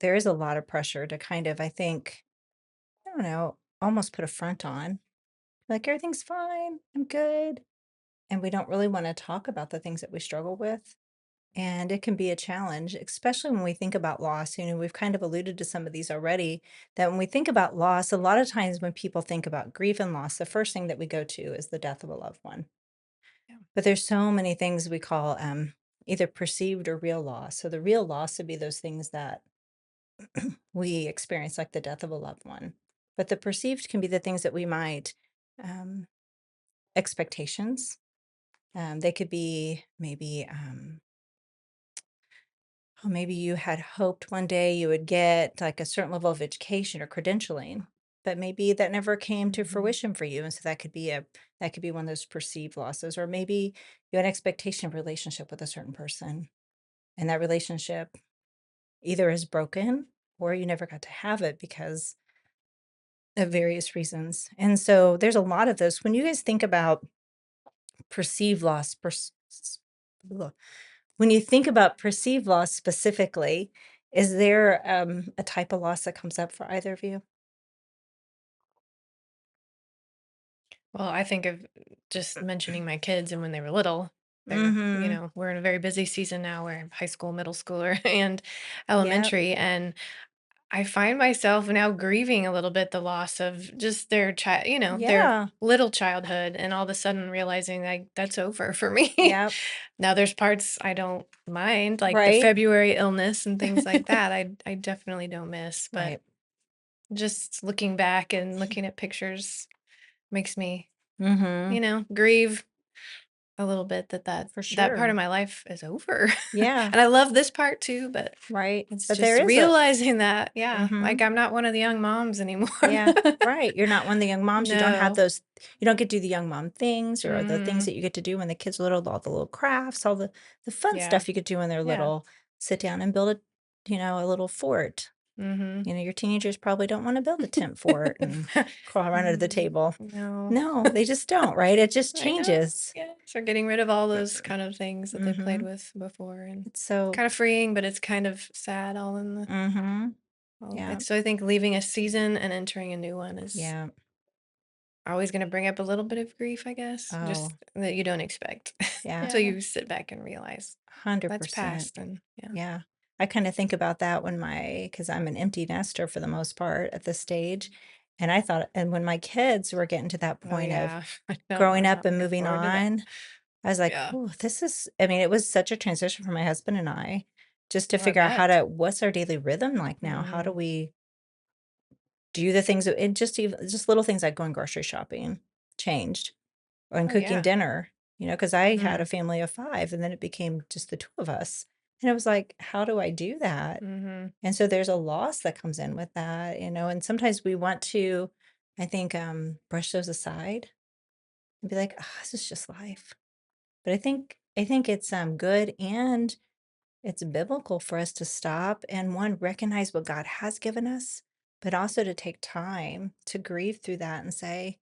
there is a lot of pressure to kind of, I think, I don't know, almost put a front on. Like, everything's fine, I'm good. And we don't really want to talk about the things that we struggle with. And it can be a challenge, especially when we think about loss. We've kind of alluded to some of these already, that when we think about loss, a lot of times when people think about grief and loss, the first thing that we go to is the death of a loved one. Yeah. But there's so many things we call either perceived or real loss. So the real loss would be those things that we experience, like the death of a loved one. But the perceived can be the things that we might, um, expectations. They could be maybe, oh, maybe you had hoped one day you would get like a certain level of education or credentialing, but maybe that never came to Mhm. fruition for you. And so that could be one of those perceived losses. Or maybe you had an expectation of relationship with a certain person, and that relationship either is broken or you never got to have it because of various reasons. And so there's a lot of those. When you guys think about perceived loss, ugh, when you think about perceived loss specifically, is there a type of loss that comes up for either of you? Well, I think of just mentioning my kids and when they were little. Mm-hmm. We're in a very busy season now. We're in high school, middle schooler, and Yep. elementary. And I find myself now grieving a little bit the loss of just their child, their Yeah. little childhood, and all of a sudden realizing like that's over for me. Yep. Now there's parts I don't mind, like the Right. February illness and things like that. I definitely don't miss, but Right. just looking back and looking at pictures makes me, Mm-hmm. grieve a little bit that For that part sure. of my life is over. Yeah. And I love this part too, but Right. it's But there just is a realizing that, yeah, mm-hmm. like I'm not one of the young moms anymore. Yeah, right. You're not one of the young moms. You don't have No. those, you don't get to do the young mom things or the things Mhm. that you get to do when the kids are little, all the little crafts, all the fun Yeah. stuff you could do when they're Yeah. little. Sit down and build a little fort. Mhm. Your teenagers probably don't want to build a tent fort and crawl around under the Mm, table. no. No, they just don't, right? It just I know. changes. Yeah. So getting rid of all those kind of things that they played Mhm. with before, and It's so kind of freeing, but it's kind of sad all in the mhm. all Yeah. it's so I think leaving a season and entering a new one is Yeah. always gonna bring up a little bit of grief, I guess, Oh, just that you don't expect yeah. until Yeah. you sit back and realize that's 100%. past, and yeah. Yeah. I kind of think about that because I'm an empty nester for the most part at this stage. And I thought, and when my kids were getting to that Oh, point of yeah. I know, growing I'm up not and looking moving forward to that. on, I was like, Yeah. oh, I mean, it was such a transition for my husband and I just to Oh, I figure out bet. what's our daily rhythm like now? How do Mhm. we do the things and just little things like going grocery shopping changed and Oh, cooking yeah. dinner, because I had a Mhm. family of 5 and then it became just the 2 of us. And it was like, how do I do that? Mhm. And so there's a loss that comes in with that, and sometimes we want to, I think, brush those aside and be like, "Ah, this is just life." But I think it's good and it's biblical for us to stop and one recognize what God has given us, but also to take time to grieve through that and say,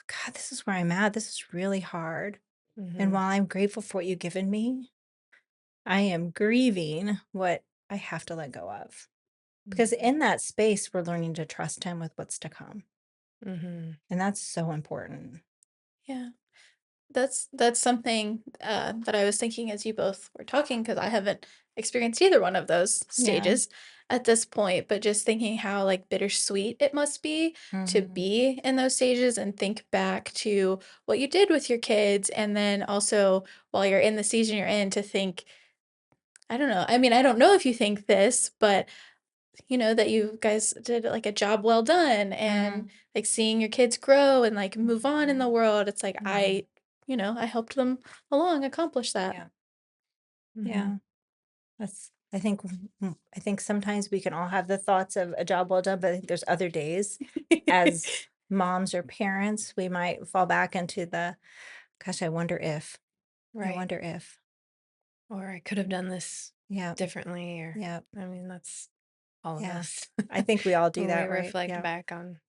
God, this is where I'm at. This is really hard. And Mhm. while I'm grateful for what you've given me, I am grieving what I have to let go of. Because Mhm. in that space, we're learning to trust him with what's to come. Mhm. And that's so important. Yeah. That's something, that I was thinking as you both were talking, because I haven't experienced either one of those Yeah. stages at this point, but just thinking how, like, bittersweet it must be to Hmm. be in those stages and think back to what you did with your kids, and then also, while you're in the season you're in, to think I don't know, I mean, I don't know if you think this, but, that you guys did, like, a job well done, and, Hmm. like, seeing your kids grow and, like, move on in the world, it's like Hmm. I helped them along accomplish that. Yeah. Mhm. Yeah. I think sometimes we can all have the thoughts of a job well done, but I think there's other days as moms or parents, we might fall back into gosh, I wonder if, I Right. wonder if. Or I could have done this Yeah. differently, or Yeah. I mean, that's all of Yeah. us I think we all do when we that, right? reflect Yeah. back on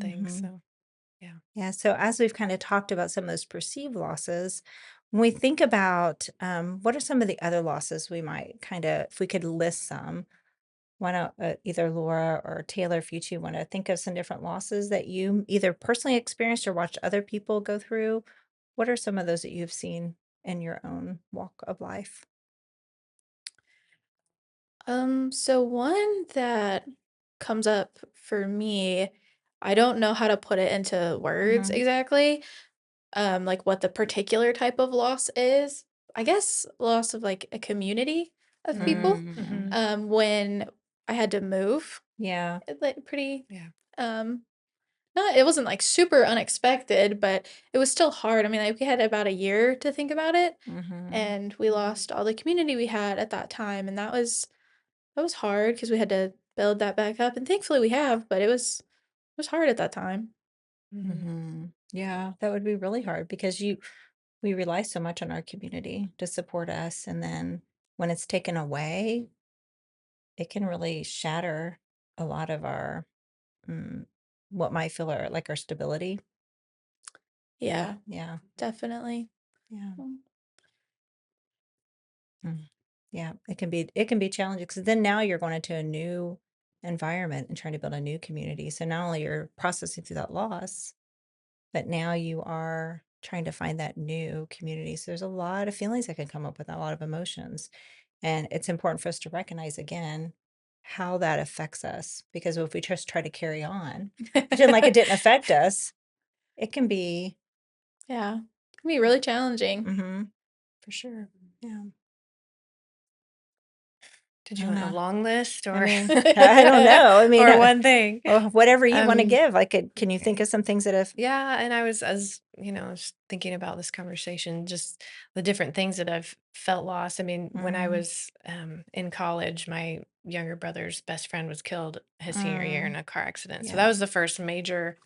things. Hmm. So, yeah. Yeah. So as we've kind of talked about some of those perceived losses, when we think about what are some of the other losses we might kind of, if we could list some, wanna, either Laura or Taylor, if you 2 wanna think of some different losses that you either personally experienced or watched other people go through. What are some of those that you've seen in your own walk of life? So one that comes up for me, I don't know how to put it into words Mhm. exactly, like what the particular type of loss is. I guess loss of like a community of people. Mm. Mhm. When I had to move, Yeah. like pretty, Yeah. um, not, it wasn't like super unexpected, but it was still hard. I mean, like we had about a year to think about it, Mhm. and we lost all the community we had at that time, and that was hard because we had to build that back up, and thankfully we have, but it was hard at that time. Mhm. Mhm. Yeah, that would be really hard because we rely so much on our community to support us, and then when it's taken away, it can really shatter a lot of our, mm, what might feel like our stability. Yeah, Yeah, definitely. yeah, Mm. mm. Yeah, it can be challenging because then now you're going into a new environment and trying to build a new community. So not only you're processing through that loss, but now you are trying to find that new community. So there's a lot of feelings that can come up with that, a lot of emotions. And it's important for us to recognize again how that affects us. Because if we just try to carry on, pretend like it didn't affect us, it can be, Yeah, it can be really challenging. mm-hmm, for sure. Yeah. Did I you don't want a know. long list I or mean, I don't know. I mean, or one thing? whatever you want to Um, give. Like, can you think okay. of some things that have, Yeah, and I was as I was thinking about this conversation, just the different things that I've felt lost. I mean, when I mm, was in college, my younger brother's best friend was killed his senior year in mm, a car accident. So yeah. that was the first major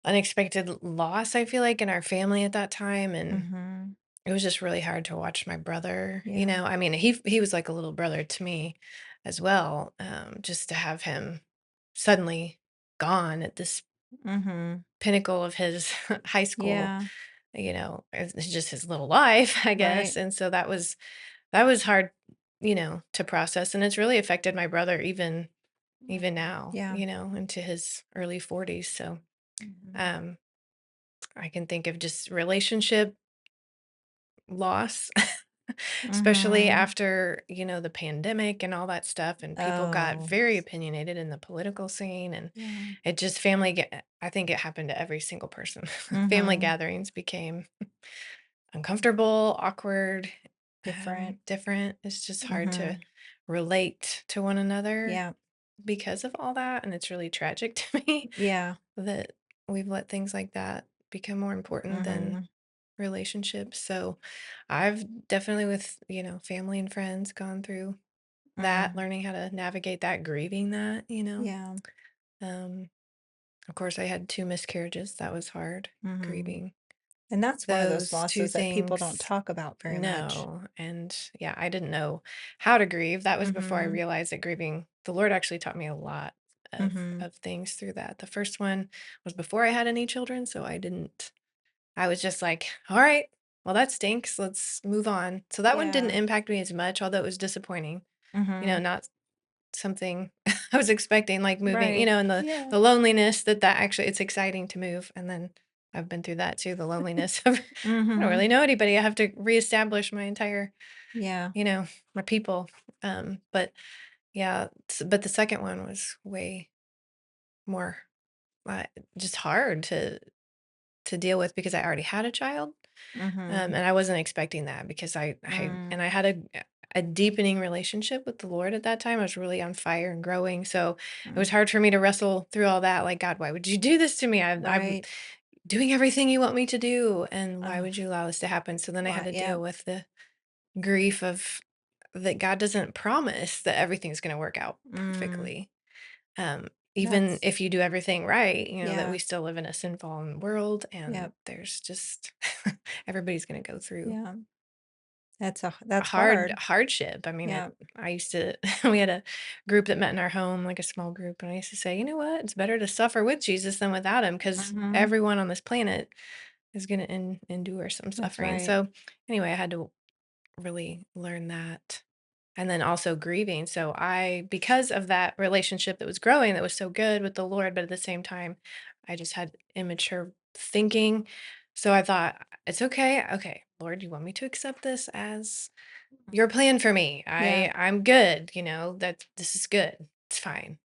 unexpected loss, I feel like, in our family at that time. And Mm-hmm. it was just really hard to watch my brother, Yeah. I mean, he was like a little brother to me as well. Just to have him suddenly gone at this Mm-hmm. pinnacle of his high school, Yeah. it's just his little life, I guess. Right. And so that was hard, to process. And it's really affected my brother even now, Yeah. into his early 40s. So Mhm. um I can think of just relationship loss, especially Mhm. after, the pandemic and all that stuff. And people got Oh, very opinionated in the political scene. And yeah. it just I think it happened to every single person. Family Mhm. gatherings became uncomfortable, awkward, Different. different. It's just hard to Mhm. relate to one another Yeah. because of all that. And it's really tragic to me Yeah. that we've let things like that become more important than Mhm. relationships. So I've definitely, with, family and friends, gone through that, Mm. learning how to navigate that, grieving that. Yeah. Um, of course, I had two miscarriages. That was hard, Mhm. grieving And that's one of those those two losses that people don't things. talk about very much. No. And yeah, I didn't know how to grieve. That was before I Mhm. realized that grieving, the Lord actually taught me a lot of Mhm. of things through that. The first one was before I had any children, so I was just like, all right, well, that stinks. Let's move on. So that one didn't Yeah. impact me as much, although it was disappointing. Mhm. Not something I was expecting, like moving, Right. and the Yeah. the loneliness that actually it's exciting to move. And then I've been through that too, the loneliness of I don't Mhm. really know anybody. I have to reestablish my entire, Yeah. my people. But yeah, but the second one was way more uh, just hard to deal with because I already had a child. Mhm. And I wasn't expecting that because Mm. I had a deepening relationship with the Lord at that time. I was really on fire and growing. So it was Mm. hard for me to wrestle through all that. Like, God, why would you do this to me? I'm Right. doing everything you want me to do. And why Oh, would you allow this to happen? So then I had why? to Yep. deal with the grief of that God doesn't promise that everything's going to work out Mm. perfectly. Even That's if you do everything right, that yeah. we still live in a sin-fallen world, and Yep. there's just everybody's going to go through Yeah. a That's hard. hardship. I mean, Yeah. I used to we had a group that met in our home, like a small group, and I used to say, you know what? It's better to suffer with Jesus than without him, because Mhm. everyone on this planet is going to endure some That's suffering. right. So anyway, I had to really learn that. and then also grieving. So because of that relationship that was growing, that was so good with the Lord, but at the same time, I just had immature thinking. So I thought, it's okay. Okay, Lord, you want me to accept this as your plan for me? Yeah. I'm good, that this is good. It's fine.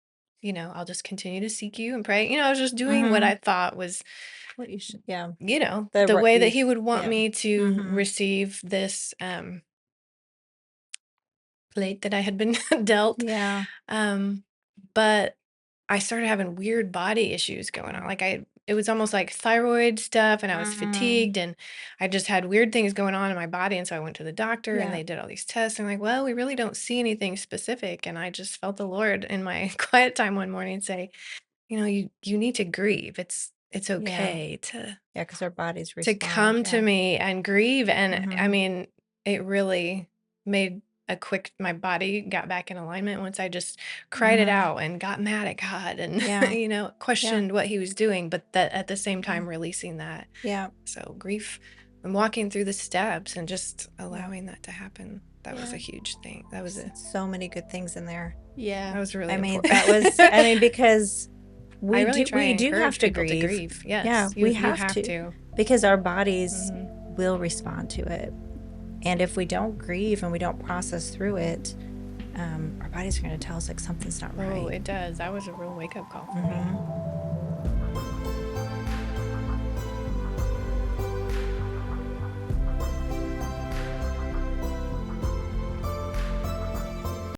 I'll just continue to seek you and pray. I was just doing what Mhm. I thought was, What you should yeah. the The way that you he would want yeah. me to Mhm. receive this plate that I had been dealt. Yeah. Um, but I started having weird body issues going on. Like it was almost like thyroid stuff, and I was Mm. fatigued, and I just had weird things going on in my body. And so I went to the doctor, and Yeah. they did all these tests. And like, well, we really don't see anything specific. And I just felt the Lord in my quiet time one morning say, you need to grieve. It's Yeah. okay to Yeah, 'cause our bodies respond, come to yeah. me and grieve. And I Mhm. mean, it really made my body got back in alignment once I just cried it Mhm. out and got mad at God and, Yeah. Yeah. questioned what he was doing, but that at the same Mhm. time releasing that. Yeah. So grief and walking through the steps and just Yeah. allowing that to happen. That was a Yeah. huge thing. So many good things in there. That Yeah. was really I mean, important. because I really try we and do have encourage to people to grieve. grieve. Yeah, Yes, we you have have to to. because our bodies Hmm. will respond to it. And if we don't grieve and we don't process through it, our bodies are going to tell us like something's not Oh, right. it does. That was a real wake up call for me. Mhm.